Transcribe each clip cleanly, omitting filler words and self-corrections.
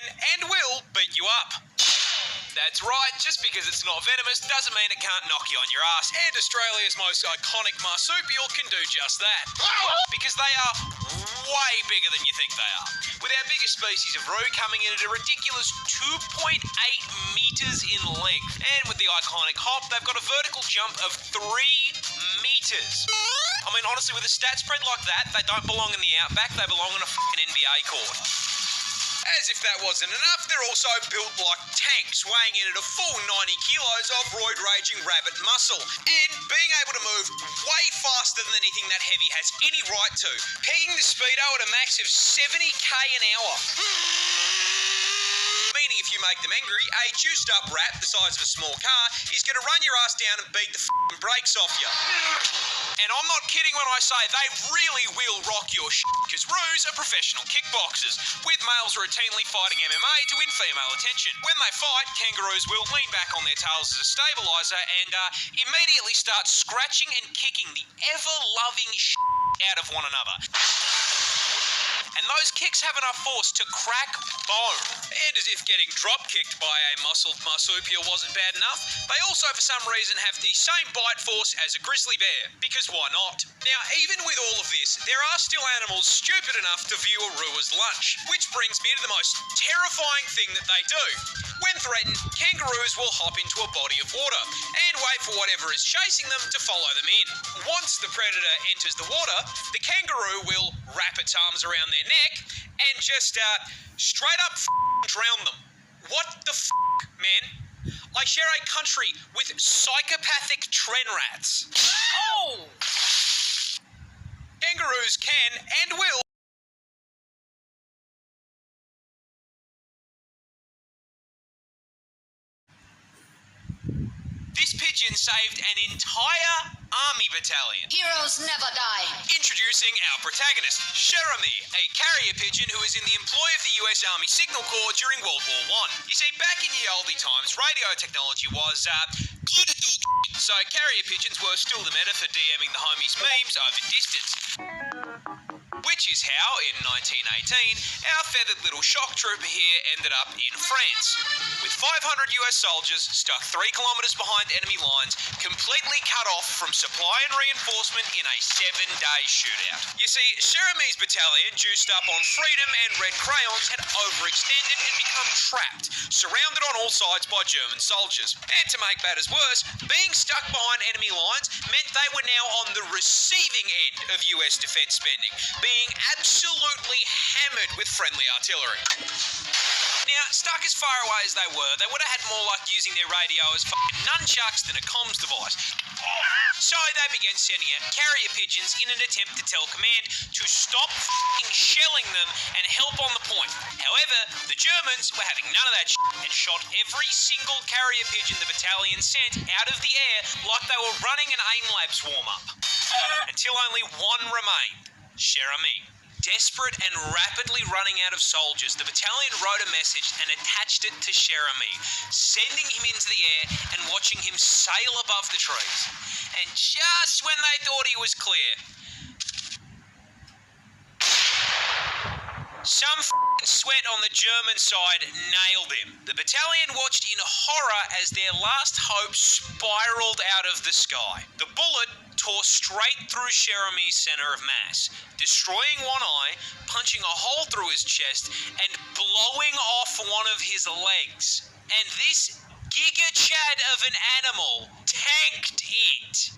and will beat you up. That's right, just because it's not venomous doesn't mean it can't knock you on your ass, and Australia's most iconic marsupial can do just that. Because they are way bigger than you think they are. With our biggest species of roo coming in at a ridiculous 2.8 metres in length, and with the iconic hop, they've got a vertical jump of 3 metres. I mean, honestly, with a stat spread like that, they don't belong in the outback, they belong on a fucking NBA court. As if that wasn't enough, they're also built like tanks, weighing in at a full 90 kilos of roid-raging rabbit muscle, and being able to move way faster than anything that heavy has any right to, pegging the speedo at a max of 70k an hour. Meaning if you make them angry, a juiced-up rat the size of a small car is going to run your ass down and beat the f***ing brakes off you. And I'm not kidding when I say they really will rock your shit, because roos are professional kickboxers, with males routinely fighting MMA to win female attention. When they fight, kangaroos will lean back on their tails as a stabiliser and immediately start scratching and kicking the ever-loving shit out of one another. And those kicks have enough force to crack bone. And as if getting drop-kicked by a muscled marsupial wasn't bad enough, they also for some reason have the same bite force as a grizzly bear, because why not? Now, even with all of this, there are still animals stupid enough to view a roo as lunch, which brings me to the most terrifying thing that they do. When threatened, kangaroos will hop into a body of water and wait for whatever is chasing them to follow them in. Once the predator enters the water, the kangaroo will wrap its arms around their neck and just straight up drown them. What the man? I share a country with psychopathic tren rats. Oh! Kangaroos can and will This pigeon saved an entire army battalion. Heroes never die. Introducing our protagonist, Cher Ami, a carrier pigeon who was in the employ of the US Army Signal Corps during World War I. You see, back in the oldie times, radio technology was good at dog shit, so carrier pigeons were still the meta for DMing the homies memes over distance. Which is how, in 1918, our feathered little shock trooper here ended up in France, with 500 US soldiers stuck 3 kilometres behind enemy lines, completely cut off from supply and reinforcement in a 7-day shootout. You see, Cher Ami's battalion, juiced up on freedom and red crayons, had overextended and become trapped, surrounded on all sides by German soldiers. And to make matters worse, being stuck behind enemy lines meant they were now on the receiving end of US defence spending, being absolutely hammered with friendly artillery. Now, stuck as far away as they would have had more luck using their radio as fucking nunchucks than a comms device. So they began sending out carrier pigeons in an attempt to tell command to stop fucking shelling them and help on the point. However, the Germans were having none of that shit and shot every single carrier pigeon the battalion sent out of the air like they were running an AIM Labs warm-up. Until only one remained. Cher Ami. Desperate and rapidly running out of soldiers, the battalion wrote a message and attached it to Cher Ami, sending him into the air and watching him sail above the trees. And just when they thought he was clear, some f***ing sweat on the German side nailed him. The battalion watched in horror as their last hope spiraled out of the sky. The bullet tore straight through Cher Ami's centre of mass, destroying one eye, punching a hole through his chest, and blowing off one of his legs. And this giga chad of an animal tanked it.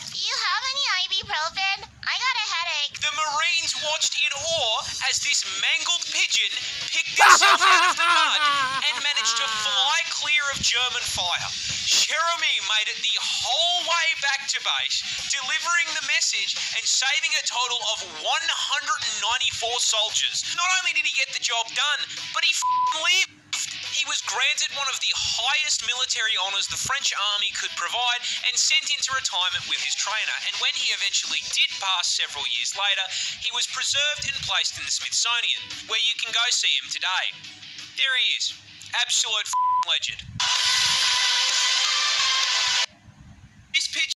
Do you have any ibuprofen? I got a headache. The Marines watched in awe as this mangled pigeon picked itself out of the mud and managed to fly clear of German fire. Cher Ami made it the whole way back to base, delivering the message and saving a total of 194 soldiers. Not only did he get the job done, but he lived. He was granted one of the highest military honours the French army could provide and sent into retirement with his trainer. And when he eventually did pass several years later, he was preserved and placed in the Smithsonian, where you can go see him today. There he is. Absolute legend. This pigeon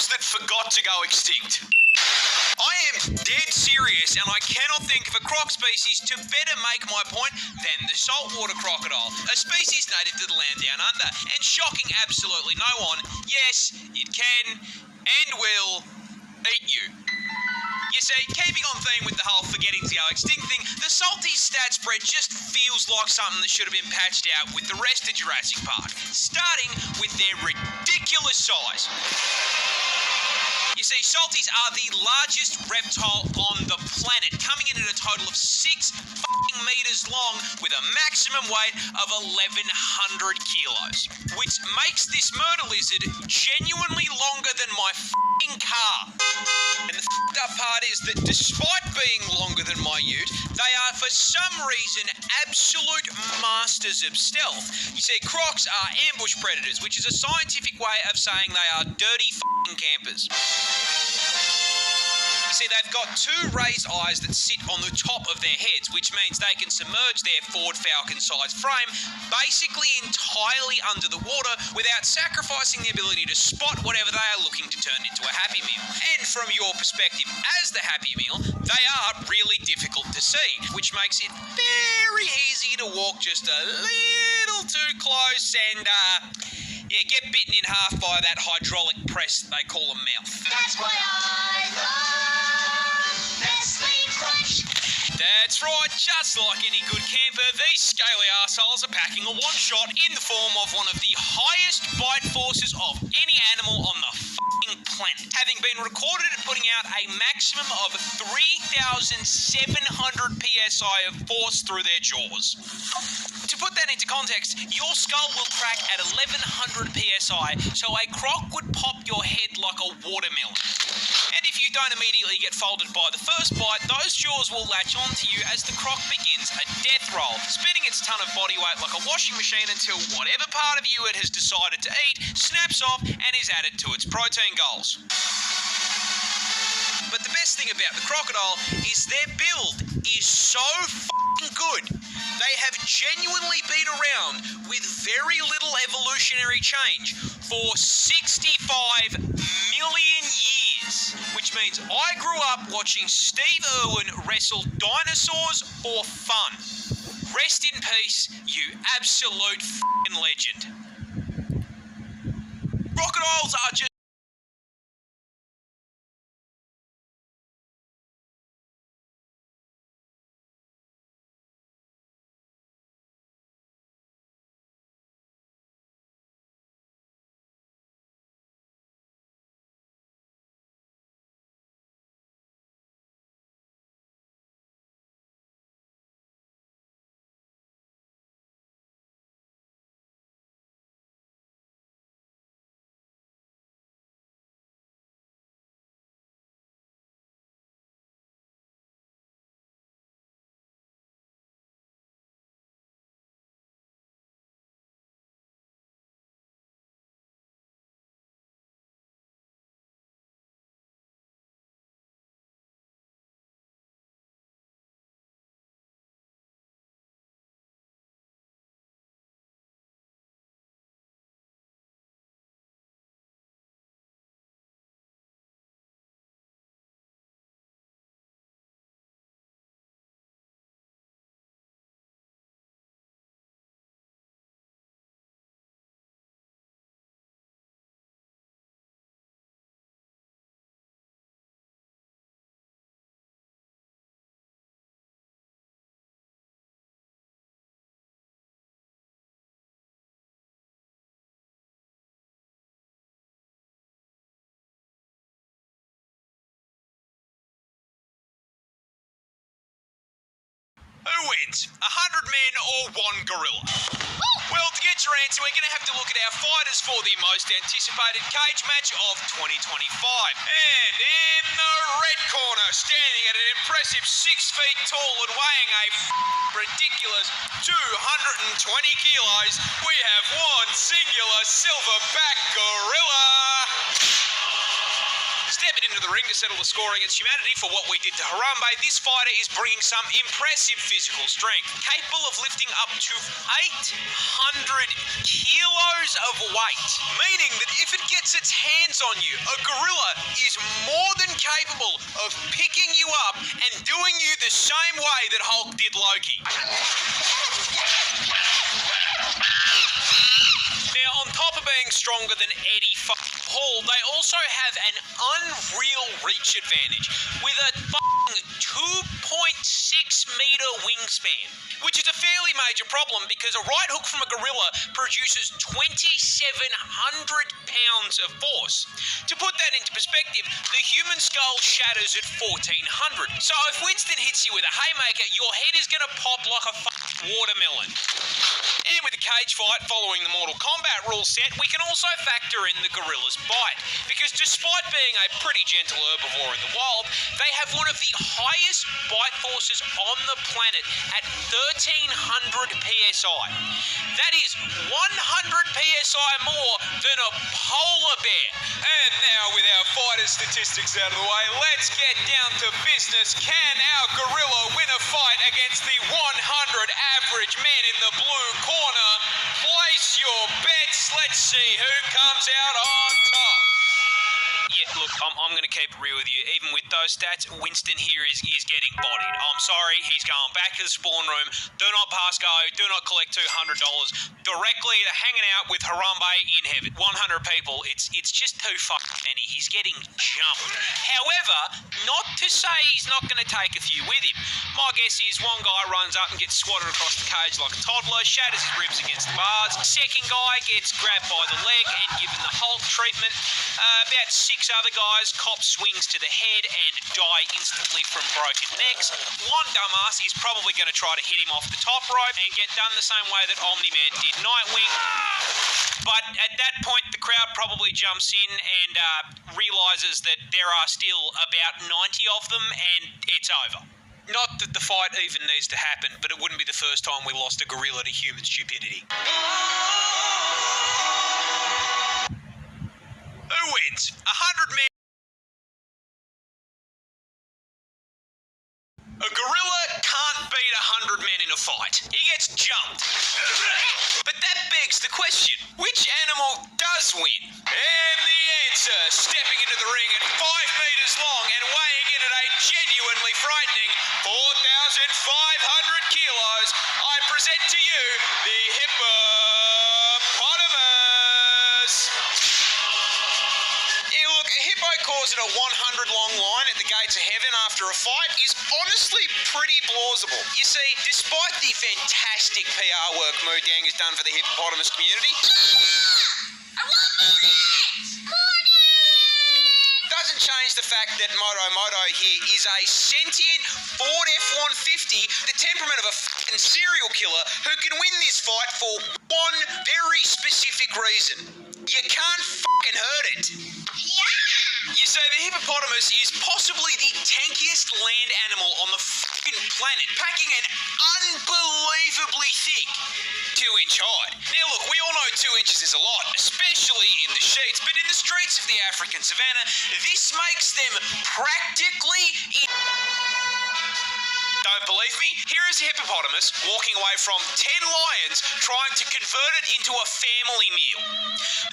that forgot to go extinct. I am dead serious, and I cannot think of a croc species to better make my point than the saltwater crocodile, a species native to the land down under, and shocking absolutely no one, yes, it can and will eat you. You see, keeping on theme with the whole forgetting to go extinct thing, the salty stat spread just feels like something that should have been patched out with the rest of Jurassic Park, starting with their ridiculous size. You see, salties are the largest reptile on the planet, coming in at a total of 6 meters long with a maximum weight of 1,100 kilos, which makes this murder lizard genuinely longer than my car. And the up part is that despite being longer than my ute, they are for some reason absolute masters of stealth. You see, crocs are ambush predators, which is a scientific way of saying they are dirty campers. You see, they've got 2 raised eyes that sit on the top of their heads, which means they can submerge their Ford Falcon-sized frame basically entirely under the water without sacrificing the ability to spot whatever they are looking to turn into a Happy Meal. And from your perspective as the Happy Meal, they are really difficult to see, which makes it very easy to walk just a little too close and, get bitten in half by that hydraulic press they call a mouth. That's what I love. Nestle Crunch. That's right, just like any good camper, these scaly arseholes are packing a one-shot in the form of one of the highest bite forces of any animal on the planet, having been recorded at putting out a maximum of 3,700 psi of force through their jaws. To put that into context, your skull will crack at 1,100 psi, so a croc would pop your head like a watermelon. And if you don't immediately get folded by the first bite, those jaws will latch onto you as the croc begins a death roll, spinning its ton of body weight like a washing machine until whatever part of you it has decided to eat snaps off and is added to its protein goals. But the best thing about the crocodile is their build is so good. They have genuinely been around with very little evolutionary change for 65 million years, which means I grew up watching Steve Irwin wrestle dinosaurs for fun. Rest in peace, you absolute legend. Crocodiles are just who wins, 100 men or 1 gorilla? Well, to get your answer, we're going to have to look at our fighters for the most anticipated cage match of 2025. And in the red corner, standing at an impressive 6 feet tall and weighing a ridiculous 220 kilos, we have one singular silverback gorilla. Stepping into the ring to settle the score against humanity for what we did to Harambe. This fighter is bringing some impressive physical strength, capable of lifting up to 800 kilos of weight, meaning that if it gets its hands on you, a gorilla is more than capable of picking you up and doing you the same way that Hulk did Loki. Now, on top of being stronger than Eddie Hall, they also have an unreal reach advantage with a 2.6-meter wingspan, which is a fairly major problem because a right hook from a gorilla produces 2,700 pounds of force. To put that into perspective, the human skull shatters at 1,400. So if Winston hits you with a haymaker, your head is going to pop like a watermelon. And with a cage fight following the Mortal Kombat rule set, we can also factor in the gorilla's bite, because despite being a pretty gentle herbivore in the wild, they have one of the highest bite forces on the planet at 1,300 psi. That is 100 psi more than a polar bear. And now, with our fighter statistics out of the way, let's get down to business. Can our gorilla win a fight against the 100 average men in the blue corner? Place your bets. Let's see who comes out on top. Yeah, look, I'm going to keep it real with you. Even with those stats, Winston here is getting bodied. I'm sorry, he's going back to the spawn room. Do not pass go. Do not collect $200. Directly to hanging out with Harambe in heaven. 100 people. It's just too many. He's getting jumped. However, not to say he's not going to take a few with him. My guess is one guy runs up and gets swatted across the cage like a toddler, shatters his ribs against the bars. Second guy gets grabbed by the leg and given the Hulk treatment. About 6 other guys cop swings to the head and die instantly from broken necks. One dumbass is probably going to try to hit him off the top rope and get done the same way that Omni-Man did Nightwing. But at that point, the crowd probably jumps in and realises that there are still about 90 of them and it's over. Not that the fight even needs to happen, but it wouldn't be the first time we lost a gorilla to human stupidity. Who wins? 100 men. A gorilla can't beat 100 men in a fight. He gets jumped. But that begs the question, which animal does win? And the answer, stepping into the ring at 5 meters long and weighing in at a genuinely frightening 4,500 kilos, I present to you the hippopotamus. Yeah, look, a hippo calls it a 100-long line at the gates of heaven after a fight is honestly pretty plausible. You see, despite the fantastic PR work Moodang has done for the hippopotamus community, doesn't change the fact that Moto here is a sentient Ford F-150, the temperament of a fucking serial killer who can win this fight for one very specific reason. You can't fucking hurt it. You see, the hippopotamus is possibly the tankiest land animal on the fucking planet, packing an unbelievably thick 2-inch hide. Now look, we all know 2 inches is a lot, especially in the sheets, but in the streets of the African savannah, this makes them practically Don't believe me? Here is a hippopotamus walking away from 10 lions trying to convert it into a family meal.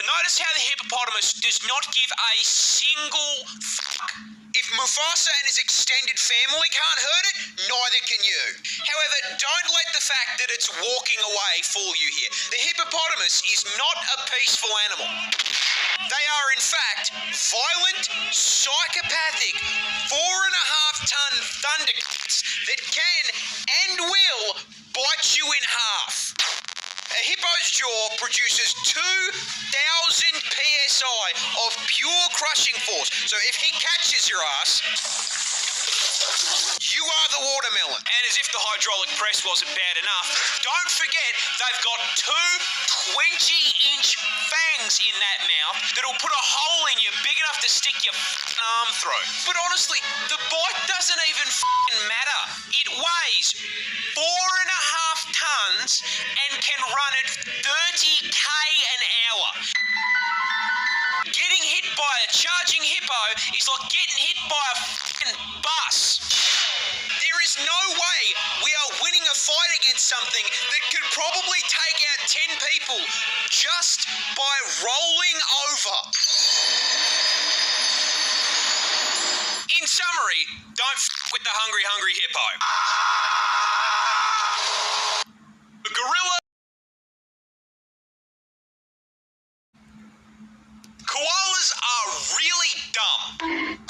Notice how the hippopotamus does not give a single fuck. If Mufasa and his extended family can't hurt it, neither can you. However, don't let the fact that it's walking away fool you here. The hippopotamus is not a peaceful animal. They are, in fact, violent, psychopathic, 4.5-ton thundercats that can and will bite you in half. A hippo's jaw produces 2,000 psi of pure crushing force. So if he catches your ass, you are the watermelon. And as if the hydraulic press wasn't bad enough, don't forget they've got 2 20-inch fangs in that mouth that'll put a hole in you big enough to stick your arm through. But honestly, the bite doesn't even matter. It weighs 4.5 tons and can run at 30k an hour. Getting hit by a charging hippo is like getting hit by a fucking bus. There is no way we are winning a fight against something that could probably take out 10 people just by rolling over. In summary, don't with the hungry hippo. The gorilla. Koalas are really dumb.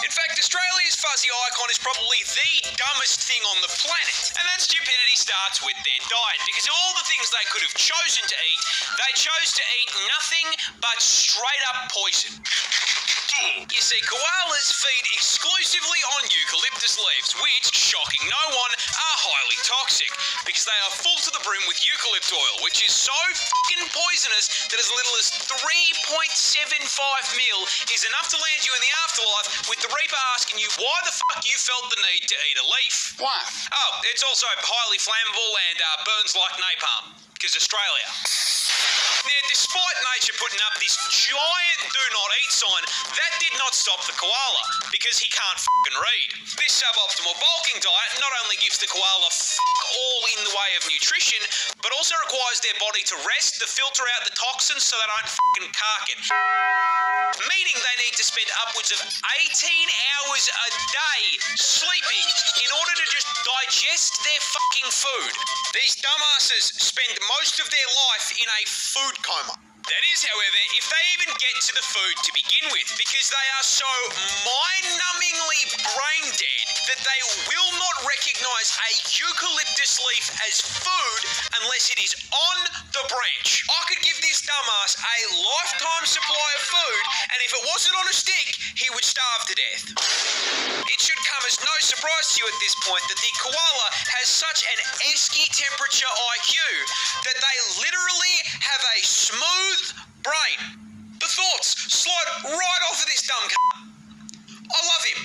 In fact, Australia's fuzzy icon is probably the dumbest thing on the planet. And that stupidity starts with their diet, because of all the things they could have chosen to eat, they chose to eat nothing but straight up poison. You see, koalas feed exclusively on eucalyptus leaves, which, shocking no one, are highly toxic, because they are full to the brim with eucalypt oil, which is so fucking poisonous that as little as 3.75 mil is enough to land you in the afterlife, with the Reaper asking you why the fuck you felt the need to eat a leaf. Why? Oh, it's also highly flammable and burns like napalm, because Australia. Now, despite nature putting up this giant do not eat sign, that did not stop the koala, because he can't fucking read. This suboptimal bulking diet not only gives the koala fuck all in the way of nutrition, but also requires their body to rest to filter out the toxins so they don't fucking cark it. Meaning they need to spend upwards of 18 hours a day sleeping in order to just digest their fucking food. These dumbasses spend most of their life in a food coma. That is, however, if they even get to the food to begin with, because they are so mind-numbingly brain dead that they will not recognise a eucalyptus leaf as food unless it is on the branch. I could give this dumbass a lifetime supply of food, and if it wasn't on a stick, he would starve to death. It should come as no surprise to you at this point that the koala has such an esky temperature IQ that they literally have a smooth brain. The thoughts slide right off of this dumb cunt. I love him.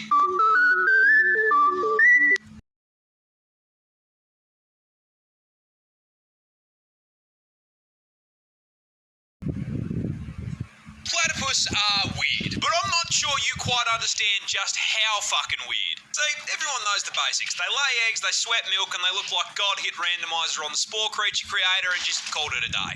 Platypus are weird, but I'm not sure you quite understand just how fucking weird. See, everyone knows the basics. They lay eggs, they sweat milk, and they look like God hit randomizer on the spore creature creator and just called it a day.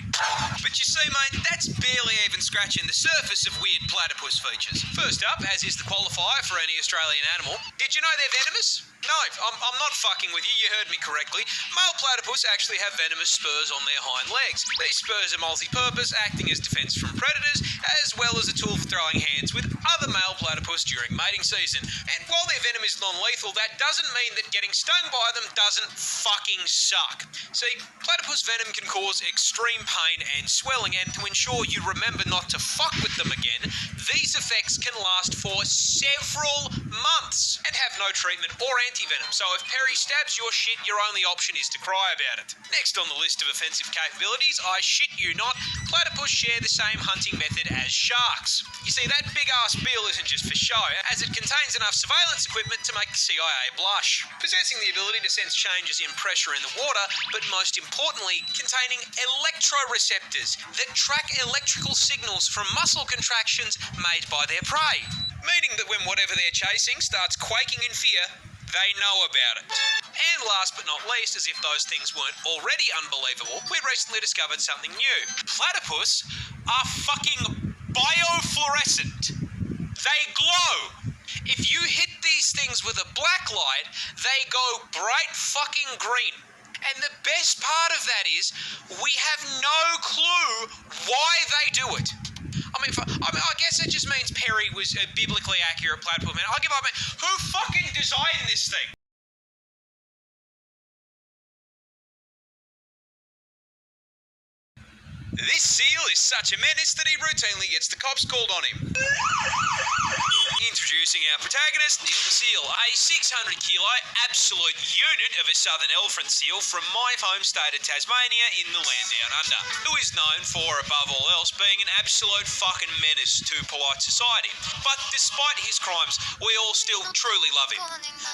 But you see, mate, that's barely even scratching the surface of weird platypus features. First up, as is the qualifier for any Australian animal, did you know they're venomous? No, I'm not fucking with you, you heard me correctly. Male platypus actually have venomous spurs on their hind legs. These spurs are multi-purpose, acting as defence from predators, as well as a tool for throwing hands with other male platypus during mating season. And while their venom is non-lethal, that doesn't mean that getting stung by them doesn't fucking suck. See, platypus venom can cause extreme pain and swelling, and to ensure you remember not to fuck with them again, these effects can last for several months and have no treatment or anti-venom. So if Perry stabs your shit, your only option is to cry about it. Next on the list of offensive capabilities, I shit you not, platypus share the same hunting method as sharks. You see, that big ass bill isn't just for show, as it contains enough surveillance equipment to make the CIA blush. Possessing the ability to sense changes in pressure in the water, but most importantly, containing electroreceptors that track electrical signals from muscle contractions made by their prey. Meaning that when whatever they're chasing starts quaking in fear, they know about it. And last but not least, as if those things weren't already unbelievable, we recently discovered something new. Platypus are fucking biofluorescent. They glow. If you hit these things with a black light, they go bright fucking green. And the best part of that is, we have no clue why they do it. I guess it just means Perry was a biblically accurate platypus man. I'll give up, man. Who fucking designed this thing? This seal is such a menace that he routinely gets the cops called on him. Introducing our protagonist, Neil the seal, a 600-kilo absolute unit of a southern elephant seal from my home state of Tasmania in the land down under, who is known for, above all else, being an absolute fucking menace to polite society. But despite his crimes, we all still truly love him.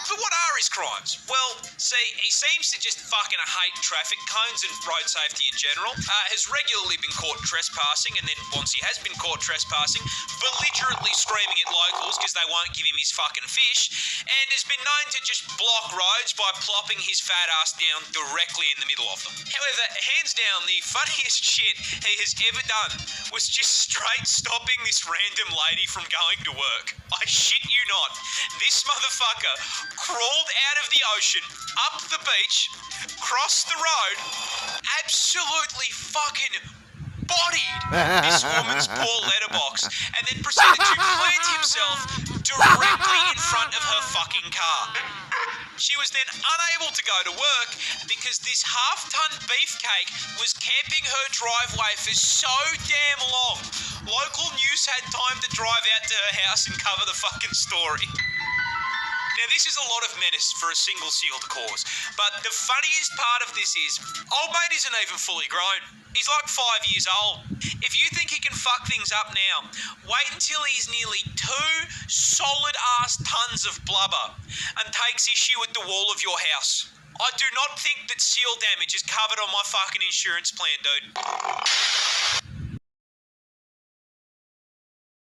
But what are his crimes? Well, see, he seems to just fucking hate traffic cones and road safety in general, has regularly been caught trespassing, and then once he has been caught trespassing, belligerently screaming at locals because they won't give him his fucking fish, and has been known to just block roads by plopping his fat ass down directly in the middle of them. However, hands down, the funniest shit he has ever done was just straight stopping this random lady from going to work. I shit you not. This motherfucker crawled out of the ocean, up the beach, crossed the road, absolutely fucking bodied this woman's poor letterbox, and then proceeded to plant himself directly in front of her fucking car. She was then unable to go to work because this half-ton beefcake was camping her driveway for so damn long. Local news had time to drive out to her house and cover the fucking story. Now, this is a lot of menace for a single seal to cause, but the funniest part of this is, old mate isn't even fully grown. He's like 5 years old. If you think he can fuck things up now, wait until he's nearly 2 solid-ass tons of blubber and takes issue with the wall of your house. I do not think that seal damage is covered on my fucking insurance plan, dude.